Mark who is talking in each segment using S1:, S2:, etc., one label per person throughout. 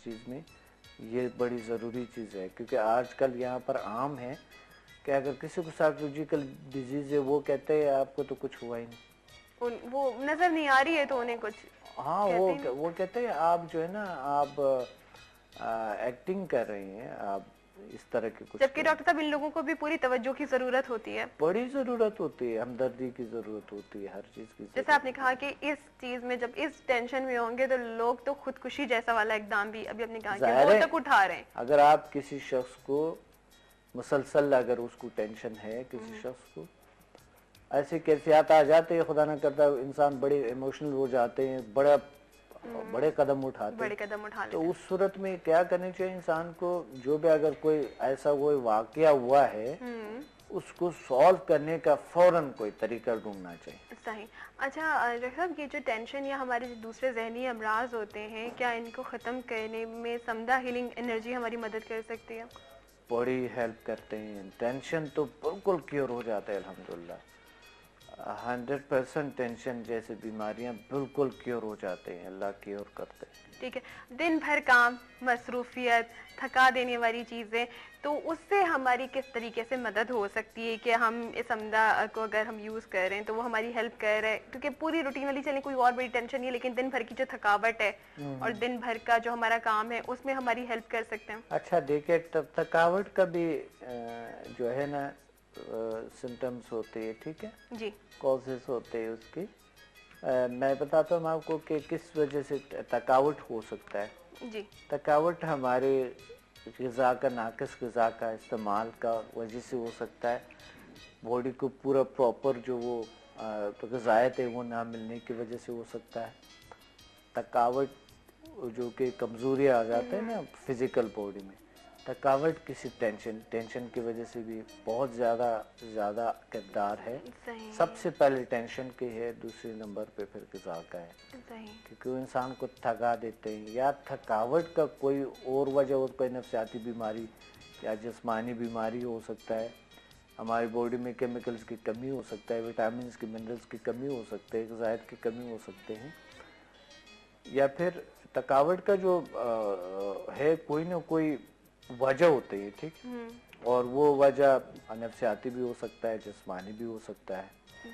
S1: چیز میں یہ بڑی ضروری چیز ہے، کیونکہ آج کل یہاں پر عام ہے کہ اگر کسی کو سائیکولوجیکل ڈیزیز ہے وہ کہتے ہیں آپ کو تو کچھ ہوا ہی نہیں،
S2: وہ نظر نہیں آ رہی ہے تو انہیں کچھ
S1: ہاں
S2: کہتے ہی نہیں.
S1: وہ کہتے ہیں آپ جو ہے نا آپ ایکٹنگ کر رہے ہیں، آپ اس طرح کے کچھ
S2: جبکہ ڈاکٹر صاحب ان لوگوں کو بھی پوری توجہ کی ضرورت ہوتی ہے،
S1: بڑی ضرورت ہوتی ہے، ہمدردی کی ضرورت ہوتی ہے، ہر چیز کی
S2: جیسے آپ نے
S1: ضرورت
S2: کہا کہ اس چیز میں جب اس ٹینشن میں ہوں گے تو لوگ تو خودکشی جیسا والا اقدام بھی ابھی آپ نے کہا کہ
S1: ظاہر
S2: وہ
S1: ہے
S2: تک اٹھا رہے ہیں.
S1: اگر آپ کسی شخص کو مسلسل اگر اس کو ٹینشن ہے کسی شخص کو ایسی کیفیات آ جاتے ہیں، خدا نہ کرتا انسان بڑے ایموشنل ہو جاتے ہیں، بڑے قدم اٹھاتے ہیں،
S2: بڑے قدم اٹھا لیتے
S1: تو
S2: ہیں.
S1: اس صورت میں کیا کرنی چاہیے انسان کو، جو بھی اگر کوئی ایسا کوئی واقعہ ہوا ہے اس کو سالو کرنے کا فوراً کوئی طریقہ ڈھونڈنا چاہیے.
S2: صحیح. اچھا ڈاکٹر صاحب، یہ جو ٹینشن یا ہمارے جو دوسرے ذہنی امراض ہوتے ہیں، کیا ان کو ختم کرنے میں سمدھا ہیلنگ انرجی ہماری مدد کر سکتی ہے؟
S1: بڑی ہیلپ کرتے ہیں، ٹینشن تو بالکل کیور ہو جاتا ہے الحمدللہ، 100% ٹینشن جیسے بیماریاں بالکل کیور ہو جاتے ہیں، اللہ کیور کرتے ہیں.
S2: ٹھیک ہے. دن بھر کام، مصروفیت، تھکا دینے والی چیزیں، تو اس سے ہماری کس طریقے سے مدد ہو سکتی ہے کہ ہم اس عمدہ کو اگر ہم یوز کر رہے ہیں تو وہ ہماری ہیلپ کر رہے ہیں، کیونکہ پوری روٹین والی چلیں کوئی اور بڑی ٹینشن نہیں ہے لیکن دن بھر کی جو تھکاوٹ ہے اور دن بھر کا جو ہمارا کام ہے اس میں ہماری ہیلپ کر سکتے ہیں؟
S1: اچھا دیکھیں، تھکاوٹ کا بھی جو ہے نا سمٹمز ہوتے ہیں، ٹھیک ہے،
S2: جی
S1: کازز ہوتے ہیں اس کی. میں بتاتا ہوں آپ کو کہ کس وجہ سے تھکاوٹ ہو سکتا ہے.
S2: جی
S1: تھکاوٹ ہمارے غذا کا ناقص غذا کا استعمال کا وجہ سے ہو سکتا ہے، باڈی کو پورا پراپر جو وہ غذائیت ہے وہ نہ ملنے کی وجہ سے ہو سکتا ہے. تھکاوٹ جو کہ کمزوری آ جاتا ہے نا فزیکل باڈی میں، تھکاوٹ کسی ٹینشن کی وجہ سے بھی بہت زیادہ کردار ہے. سب
S2: صحیح
S1: سے پہلے ٹینشن کی ہے، دوسرے نمبر پہ پھر غذا کا ہے،
S2: صحیح.
S1: کیونکہ وہ انسان کو تھکا دیتے ہیں. یا تھکاوٹ کا کوئی اور وجہ ہو، کوئی نفسیاتی بیماری یا جسمانی بیماری ہو سکتا ہے، ہماری باڈی میں کیمیکلز کی کمی ہو سکتا ہے، وٹامنز کی منرلز کی کمی ہو سکتے ہے، غذائیت کی کمی ہو سکتے ہیں. یا پھر تھکاوٹ کا جو ہے کوئی نہ کوئی وجہ ہوتی ہے، ٹھیک، اور وہ وجہ نفسیاتی بھی ہو سکتا ہے، جسمانی بھی ہو سکتا ہے.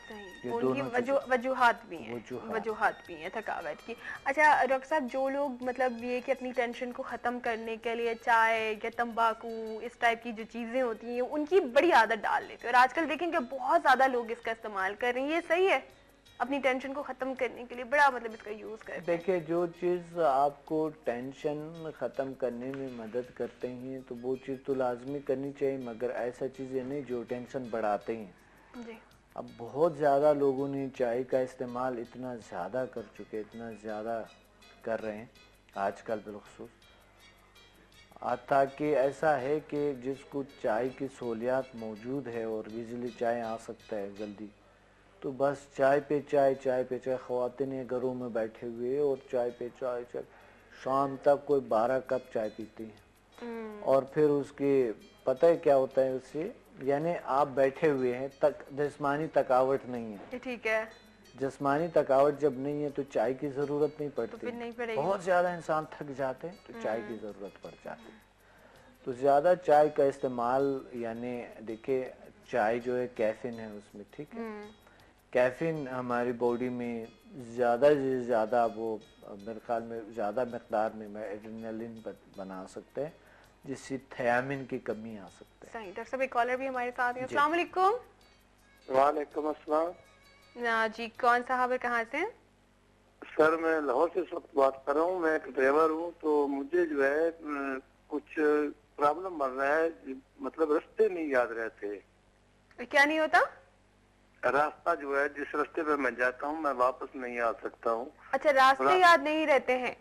S2: صحیح،
S1: یہ
S2: ان کی
S1: دونوں چیزیں
S2: وجوہات بھی ہیں تھکاوٹ کی. اچھا ڈاکٹر صاحب، جو لوگ مطلب یہ کہ اپنی ٹینشن کو ختم کرنے کے لیے چائے یا تمباکو اس ٹائپ کی جو چیزیں ہوتی ہیں ان کی بڑی عادت ڈال لیتے ہیں، اور آج کل دیکھیں کہ بہت زیادہ لوگ اس کا استعمال کر رہے ہیں، یہ صحیح ہے؟ اپنی ٹینشن کو ختم کرنے کے لیے بڑا مطلب اس کا یوز کرتے ہیں.
S1: دیکھیں، جو چیز آپ کو ٹینشن ختم کرنے میں مدد کرتے ہیں تو وہ چیز تو لازمی کرنی چاہیے، مگر ایسا چیزیں نہیں جو ٹینشن بڑھاتے ہیں.
S2: جی
S1: اب بہت زیادہ لوگوں نے چائے کا استعمال اتنا زیادہ کر چکے، اتنا زیادہ کر رہے ہیں آج کل بالخصوص، حتیٰ کہ ایسا ہے کہ جس کو چائے کی سہولیات موجود ہے اور ایزیلی چائے آ سکتا ہے جلدی، تو بس چائے پہ چائے خواتین گھروں میں بیٹھے ہوئے اور چائے پہ چائے شام تک کوئی 12 کپ چائے پیتی ہیں. اور پھر اس کی پتہ ہے کیا ہوتا ہے اس سے، یعنی آپ بیٹھے ہوئے ہیں، جسمانی تھکاوٹ نہیں ہے.
S2: ٹھیک ہے،
S1: جسمانی تھکاوٹ جب نہیں ہے تو چائے کی ضرورت نہیں
S2: تو
S1: پڑتی.
S2: پھر نہیں پڑے گی.
S1: بہت زیادہ انسان تھک جاتے ہیں تو چائے کی ضرورت پڑ جاتی ہے. تو زیادہ چائے کا استعمال، یعنی دیکھیں چائے جو ہے کیفین ہے اس میں، ٹھیک ہے، کیفین ہماری باڈی میں زیادہ سے زیادہ وہ میرے خیال میں زیادہ مقدار میں ایڈرینلن بنا سکتے ہیں، جس سے تھیامن کی کمی آ سکتے ہیں.
S2: صحیح. ڈاکٹر صاحب ایک کالر بھی ہمارے ساتھ ہیں.
S1: جی
S2: السلام علیکم.
S3: وعلیکم السلام.
S2: جی کون صاحب اور کہاں سے؟
S3: سر میں لاہور سے بات کر رہا ہوں، میں ایک ڈرائیور ہوں، تو مجھے جو ہے کچھ پرابلم بن رہا ہے، مطلب رستے نہیں یاد رہتے.
S2: کیا نہیں ہوتا؟
S3: راستہ جو ہے جس راستے پہ میں جاتا ہوں میں واپس نہیں آ سکتا ہوں.
S2: اچھا، راستے یاد نہیں رہتے ہیں؟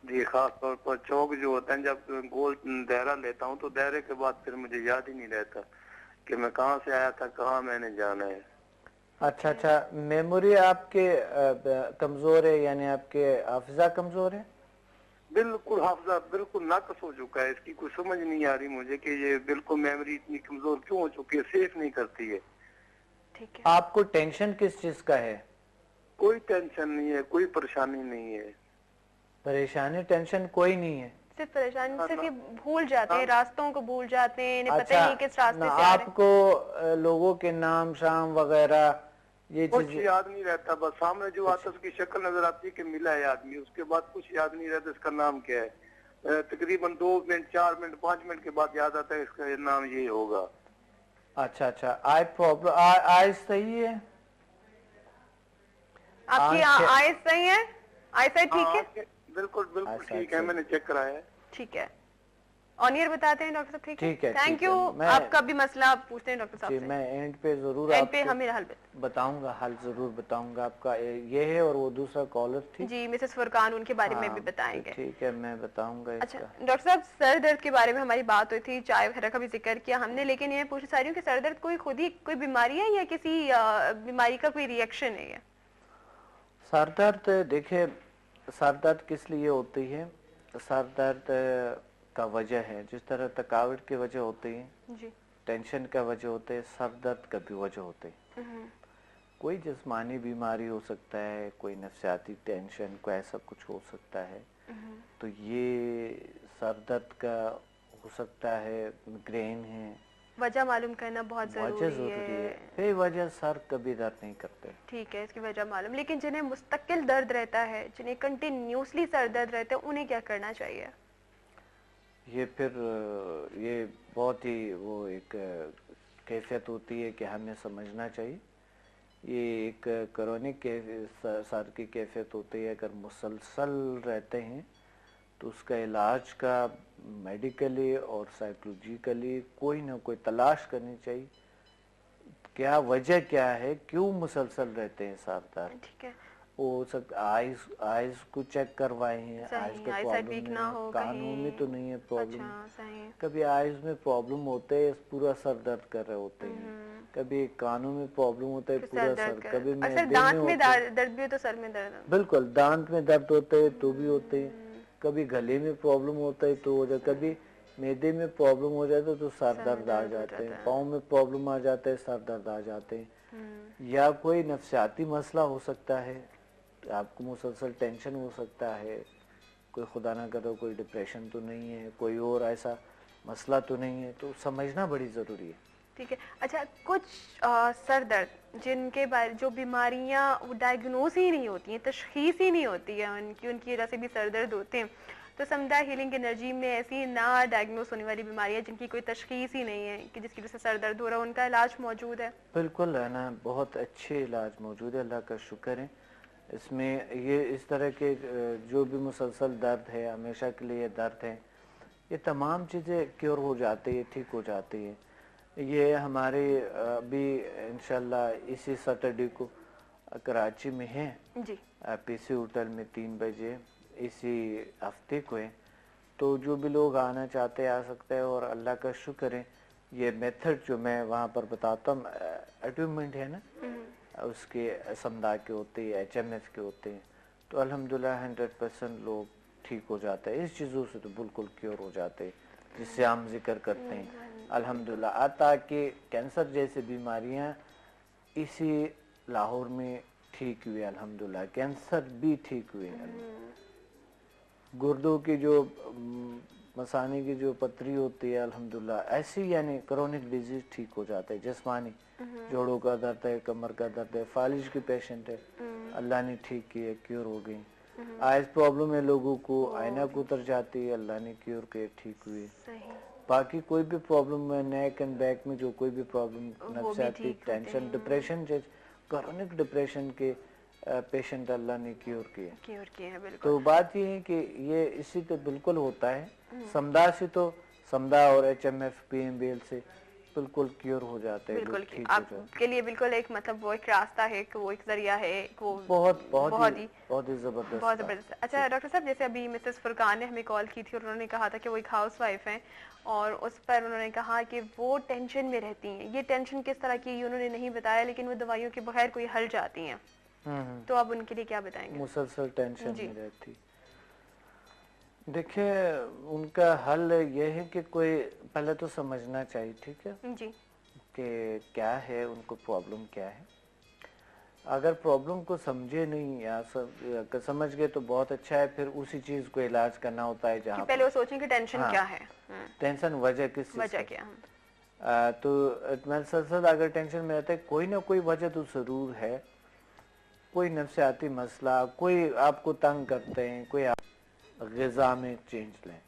S3: جی، خاص طور پر چوک جو ہوتا ہے، جب گول دائرہ لیتا ہوں تو دائرے کے بعد پھر مجھے یاد ہی نہیں رہتا کہ میں کہاں سے آیا تھا، کہاں میں نے جانا ہے.
S1: اچھا، میموری آپ کے کمزور ہے، یعنی آپ کے حافظہ کمزور ہے؟
S3: بالکل حافظہ بالکل ناقص ہو چکا ہے، اس کی کوئی سمجھ نہیں آ رہی مجھے کہ یہ بالکل میموری اتنی کمزور کیوں ہو چکی ہے، سیف نہیں کرتی ہے.
S2: ٹھیک ہے.
S1: آپ کو ٹینشن کس چیز کا ہے؟
S3: کوئی ٹینشن نہیں ہے، کوئی پریشانی نہیں ہے.
S1: پریشانی ٹینشن کوئی نہیں ہے.
S2: सिर्फ परेशानी सिर्फ ये भूल जाते हैं, रास्तों को भूल जाते हैं, इन्हें पता ही नहीं किस रास्ते से आ रहे हैं।
S1: आपको लोगों के नाम शाम वगैरह ये
S3: कुछ
S1: चीज
S3: याद नहीं रहता, बस सामने जो आता है उसकी शक्ल नजर आती है कि मिला है आदमी, उसके बाद कुछ याद नहीं रहता इसका नाम क्या है। तकरीबन 2 मिनट 4 मिनट 5 मिनट के बाद याद आता है इसका ये नाम ये होगा।
S1: अच्छा अच्छा, आई प्रॉब्लम आइज सही है
S2: आपकी आइज सही है, आई साइड ठीक है,
S3: बिल्कुल बिल्कुल ठीक है, मैंने चेक कराया है।
S2: ठीक है, ऑनियर बताते हैं डॉक्टर साहब। ठीक है, थैंक यू।
S1: मैं
S2: आपका भी मसला आप पूछते हैं डॉक्टर साहब
S1: जी,
S2: से।
S1: मैं एंड पे जरूर
S2: एंड पे हमें हल
S1: बताऊंगा, हल जरूर बताऊंगा आपका। ये है और वो दूसरा कॉलर थी
S2: जी, मिसेस फुरकान, उनके बारे में भी बताएंगे।
S1: ठीक है, मैं बताऊंगा।
S2: अच्छा डॉक्टर साहब, सर दर्द के बारे में हमारी बात हुई थी, चाय वगैरह का भी जिक्र किया हमने, लेकिन ये पूछ रही हूँ कि सर दर्द खुद ही कोई बीमारी है या किसी बीमारी का कोई रिएक्शन है?
S1: सर दर्द देखिए, सर दर्द किस लिए होती है? सर दर्द का वजह है, जिस तरह थकावट की वजह होती है
S2: जी,
S1: टेंशन का वजह होते है, सर दर्द का भी वजह होते है। कोई जिस्मानी बीमारी हो सकता है, कोई नफसियाती टेंशन, कोई ऐसा कुछ हो सकता है, तो ये सर दर्द का हो सकता है। मिग्रेन है,
S2: वजह मालूम करना बहुत जरूरी है।
S1: बेवजह सर कभी दर्द नहीं करते।
S2: ठीक है, इसकी वजह मालूम, लेकिन जिन्हें मुस्तकिल दर्द रहता है, जिन्हें कंटिन्यूसली सर दर्द रहता है, उन्हें क्या करना चाहिए?
S1: ये फिर ये बहुत ही वो एक कैफियत होती है कि हमें समझना चाहिए। ये एक क्रोनिक सर की कैफियत होती है। अगर मुसलसल रहते हैं तो उसका इलाज का मेडिकली और साइकोलॉजिकली कोई ना कोई तलाश करनी चाहिए, क्या वजह क्या है, क्यों मुसलसल रहते हैं सर दर्द।
S2: ठीक है,
S1: हो सकता आइज को चेक करवाए हैं, आइज का प्रॉब्लम है, कानों में तो नहीं है प्रॉब्लम। कभी आइज में प्रॉब्लम होते है, पूरा सर दर्द कर रहे होते हैं, कभी कानों में प्रॉब्लम होता है, पूरा सर, कभी
S2: दांत में दर्द भी हो तो सर में दर्द,
S1: बिल्कुल दांत में दर्द होते है तो भी होते हैं, कभी गले में प्रॉब्लम होता है तो हो जाए, कभी मैदे में प्रॉब्लम हो जाता है तो सर दर्द आ जाते हैं, पाँव में प्रॉब्लम आ जाता है, सर दर्द आ जाते हैं, या कोई नफसियाती मसला हो सकता है, आपको मुसलसल टेंशन हो सकता है, कोई खुदा ना करे कोई डिप्रेशन तो नहीं है, कोई और ऐसा मसला तो नहीं है, तो समझना बड़ी ज़रूरी है।
S2: ठीक है। अच्छा, कुछ सर दर्द जिनके बारे जो बीमारियां डायग्नोस ही नहीं होती हैं, तशखीस ही नहीं होती है उनकी वजह से भी सर दर्द होते हैं, तो समुदाय हीलिंग एनर्जी में ऐसी ना डायग्नोस होने वाली बीमारियां जिनकी कोई तशखीस ही नहीं है कि जिसकी वजह से सर दर्द हो रहा है, उनका इलाज मौजूद है?
S1: बिल्कुल है ना, बहुत अच्छे इलाज मौजूद है, अल्लाह का शुक्र है। इसमें ये इस तरह के जो भी मुसलसल दर्द है, हमेशा के लिए दर्द है, ये तमाम चीज़ें क्योर हो जाती है, ठीक हो जाती है। ये हमारे अभी इंशाल्लाह इसी सैटरडे को कराची में है
S2: जी,
S1: पीसी होटल में 3 बजे इसी हफ्ते को है, तो जो भी लोग आना चाहते हैं आ सकते हैं। और अल्लाह का शुक्र है, ये मेथड जो मैं वहाँ पर बताता हूँ, अटूवमेंट है ना, उसके समुदाय के होते हैं, HMF के होते हैं, तो अल्हम्दुलिल्लाह 100% लोग ठीक हो जाते हैं। इस चीज़ों से तो बिल्कुल क्योर हो जाते हैं, जिससे हम जिक्र करते हैं अल्हम्दुलिल्लाह। आता कि कैंसर जैसी बीमारियां इसी लाहौर में ठीक हुई अल्हम्दुलिल्लाह, कैंसर भी ठीक हुए। गुर्दों की जो मसाने की जो पथरी होती है अल्हम्दुलिल्लाह, ऐसी यानी क्रोनिक डिजीज ठीक हो जाते हैं। जिस्मानी जोड़ों का दर्द है, कमर का दर्द है, फालिज की पेशेंट है, अल्लाह ने ठीक किए, क्योर हो गई। आइज प्रॉब्लम है लोगों को, ऐनक उतर जाती है, अल्लाह ने क्योर किए, ठीक हुए। बाकी कोई भी प्रॉब्लम है, नेक एंड बैक में जो कोई भी प्रॉब्लम, नफसियाती टेंशन, डिप्रेशन, क्रोनिक डिप्रेशन के पेशेंट अल्लाह ने क्योर किए हैं, बिल्कुल। तो बात ये है कि ये इसी तो बिल्कुल होता है, समुदाय से तो समुदाय और HMF PMBL से बिल्कुल क्योर हो जाते हैं, बिल्कुल ठीक हो जाते हैं।
S2: आपके लिए बिल्कुल एक मतलब वो एक रास्ता है, वो एक जरिया है, वो
S1: बहुत ही
S2: जबरदस्त। अच्छा डॉक्टर साहब, जैसे अभी मिसेस फुरकान ने हमें कॉल की थी और उन्होंने कहा था कि वो एक हाउस वाइफ हैं और उस पर उन्होंने कहा कि वो टेंशन में रहती हैं। ये टेंशन किस तरह की उन्होंने नहीं बताया, लेकिन वो दवाइयों के बगैर कोई हल जाती हैं, तो आप उनके लिए क्या बताएंगे?
S1: मुसलसल टेंशन में रहती, देखिए उनका हल ये है कि कोई पहले तो समझना चाहिए, ठीक है जी, कि क्या है उनको प्रॉब्लम क्या है। अगर प्रॉब्लम को समझे नहीं या समझ गए तो बहुत अच्छा है, फिर उसी चीज को इलाज करना होता है जहाँ
S2: पहले वो सोचें कि टेंशन क्या है,
S1: टेंशन वजह किस चीज
S2: वजह
S1: की?
S2: क्या।
S1: तो मसलसल अगर टेंशन में रहता है, कोई ना कोई वजह तो जरूर है, कोई नफ्सियाती मसला, कोई आपको तंग करते हैं, कोई ग़िज़ा में चेंज लें,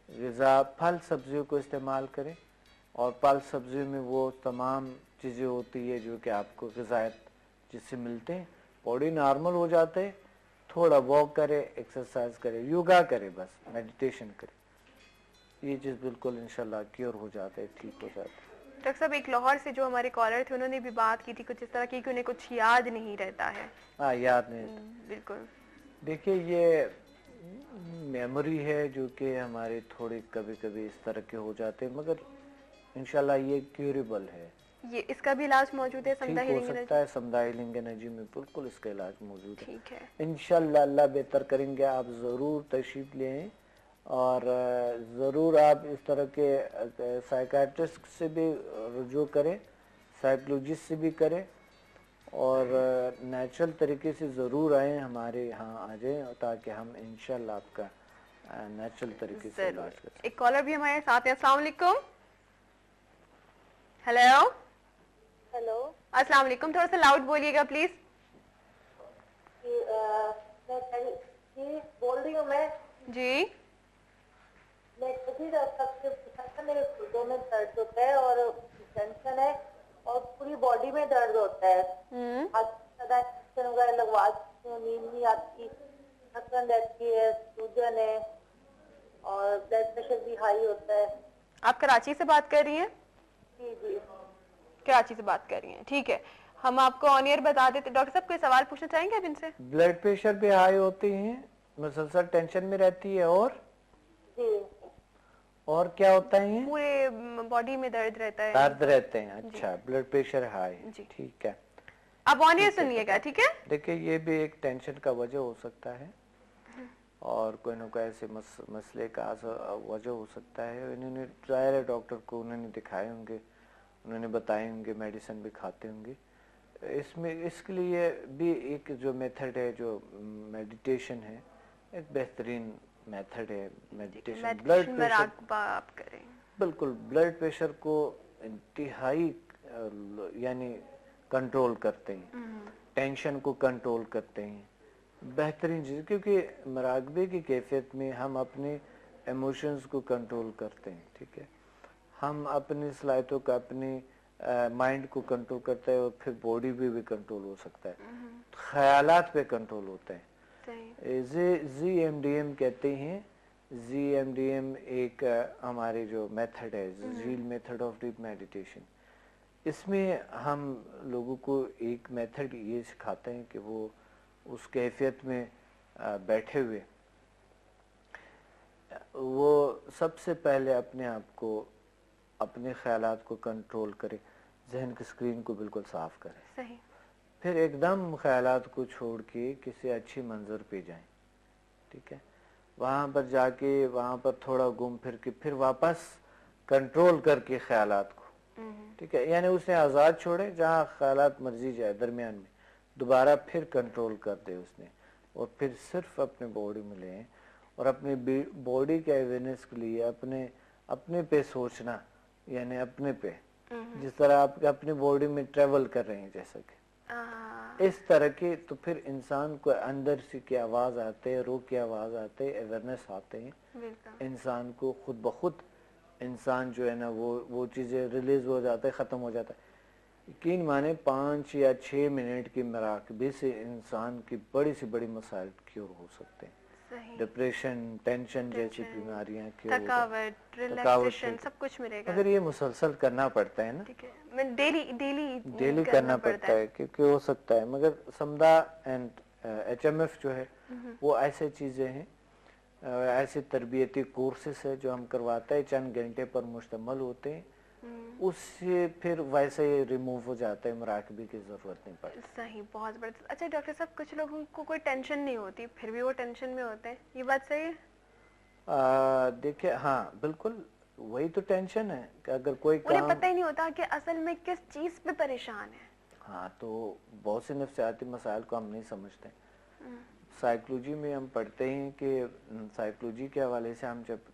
S1: ग़िज़ा फल सब्जियों को इस्तेमाल करें, और फल सब्जियों में वो तमाम चीज़ें होती है जो कि आपको ग़िज़ायत जिससे मिलते हैं, बॉडी नॉर्मल हो जाते हैं। थोड़ा वॉक करे, एक्सरसाइज करे, योगा करे, बस मेडिटेशन करे, ये चीज़ बिल्कुल इंशाल्लाह क्योर हो जाते हैं, ठीक हो जाते हैं।
S2: डॉक्टर साहब, एक लाहौर से जो हमारे कॉलर थे उन्होंने भी बात की थी कुछ इस तरह की कि उन्हें कुछ याद नहीं रहता है।
S1: हाँ, याद नहीं।
S2: बिल्कुल।
S1: देखिए, ये मेमोरी है जो कि हमारे थोड़े कभी कभी इस तरह के हो जाते हैं, मगर इंशाल्लाह ये क्यूरेबल है।
S2: ये इसका भी इलाज मौजूद है?
S1: ठीक हो सकता है, समदाय हीलिंग एनर्जी में बिल्कुल इसका इलाज मौजूद है।
S2: ठीक है,
S1: इंशाल्लाह अल्लाह बेहतर करेंगे। आप ज़रूर तशरीफ लें, और ज़रूर आप इस तरह के साइकाट्रिस्ट से भी रुजू करें, साइकोलॉजिस्ट से भी करें, और नेचुरल तरीके से ज़रूर आएँ, हमारे यहाँ आ जाएँ, ताकि हम इंशाल्लाह आपका नेचुरल तरीके से इलाज करें।
S2: एक कॉलर भी हमारे साथ है। अस्सलाम वालेकुम। हेलो
S4: हेलो,
S2: अस्सलाम वालेकुम, थोड़ा सा लाउड बोलिएगा प्लीज।
S4: मैं बोल रही हूँ। मैं कभी मेरे घुटनों में दर्द होता है और टेंशन है, और पूरी बॉडी में दर्द होता है। टेंशन वगैरह लगवा, नींद नहीं आती, थकन रहती है, सूजन है, और ब्लड प्रेशर भी हाई होता है।
S2: आप कराची से बात कर रही हैं?
S4: जी जी,
S2: कराची से बात कर रही हैं, ठीक है। हम आपको ऑन एयर बता देते। डॉक्टर साहब, कोई सवाल पूछना चाहेंगे आप इनसे?
S1: ब्लड प्रेशर भी हाई होते हैं, मसलसल टेंशन में रहती है, और क्या होता है?
S2: पूरे बॉडी में दर्द रहता है,
S1: दर्द रहते हैं। अच्छा, ब्लड प्रेशर हाई, ठीक है।
S2: आप ऑन एयर सुनिएगा, ठीक है?
S1: देखिए, ये भी एक टेंशन का वजह हो सकता है, और कोई ना कोई ऐसे मसले का वजह हो सकता है। इन्होंने जाहिर है डॉक्टर को उन्होंने दिखाए होंगे, उन्होंने बताए होंगे, मेडिसिन भी खाते होंगे। इसमें इसके लिए भी एक जो मेथड है, जो मेडिटेशन है, एक बेहतरीन मेथड है मेडिटेशन। ब्लड प्रेशर, बिल्कुल ब्लड प्रेशर को इंतहाई यानी कंट्रोल करते हैं, टेंशन को कंट्रोल करते हैं, बेहतरीन चीज़। क्योंकि मुराकबे की कैफियत में हम अपने इमोशंस को कंट्रोल करते हैं, ठीक है, हम अपनी सलाहियतों का, अपने माइंड को कंट्रोल करते हैं, और फिर बॉडी भी कंट्रोल हो सकता है, ख्यालात पे कंट्रोल होता है। ZMDM कहते हैं। ZMDM एक हमारे जो मेथड है, झील मेथड ऑफ डीप मेडिटेशन, इसमें हम लोगों को एक मेथड ये सिखाते हैं कि वो उस कैफियत में बैठे हुए वो सबसे पहले अपने आप को, अपने ख्यालात को कंट्रोल करे, जहन की स्क्रीन को बिल्कुल साफ करे।
S2: सही।
S1: फिर एकदम ख्यालात को छोड़ के किसी अच्छी मंजर पे जाएं, ठीक है, वहाँ पर जाके वहाँ पर थोड़ा घूम फिर के फिर वापस कंट्रोल करके ख्यालात को, ठीक है, यानी उसने आज़ाद छोड़े, जहाँ ख्यालात मर्जी जाए, दरमियान में दोबारा फिर कंट्रोल कर दे उसने, और फिर सिर्फ अपने बॉडी में लें, और अपनी बॉडी के अवेयरनेस के लिए अपने पे सोचना, यानी अपने पे, जिस तरह आप अपनी बॉडी में ट्रेवल कर रहे हैं, जैसा कि इस तरह के, तो फिर इंसान को अंदर से की आवाज आते है, रूह की आवाज आते है, अवेयरनेस आते हैं, इंसान को खुद ब खुद इंसान जो है ना वो चीजें रिलीज हो जाता है, खत्म हो जाता है। यकीन माने 5 या 6 मिनट की मुराकबे से इंसान की बड़ी से बड़ी मसाइल क्योर हो सकते हैं। डिप्रेशन, टेंशन जैसी बीमारियां,
S2: थकावट, सब कुछ मिलेगा।
S1: अगर ये मुसलसल करना पड़ता है ना,
S2: ठीक है, मैं
S1: डेली करना पड़ता है, क्योंकि हो सकता है, मगर समदा एंड HMF जो है वो ऐसे चीजें हैं, ऐसे तरबियती कोर्सेस है जो हम करवाते हैं, चंद घंटे पर मुश्तमल होते हैं, उससे फिर वैसे ही रिमूव हो जाता है, मुराकबे की जरूरत नहीं पड़ती।
S2: सही, बहुत बड़ा। अच्छा डॉक्टर साहब, कुछ लोगों को कोई टेंशन नहीं होती, फिर भी वो टेंशन में होते हैं, ये बात सही है?
S1: देखिए, हाँ बिल्कुल, वही तो टेंशन है कि अगर कोई
S2: उन्हें पता ही नहीं होता कि असल में किस चीज पे परेशान है।
S1: हाँ, तो बहुत से नफ्सियाती मसाइल को हम नहीं समझते। साइकोलॉजी में हम पढ़ते हैं कि साइकोलॉजी के हवाले से हम जब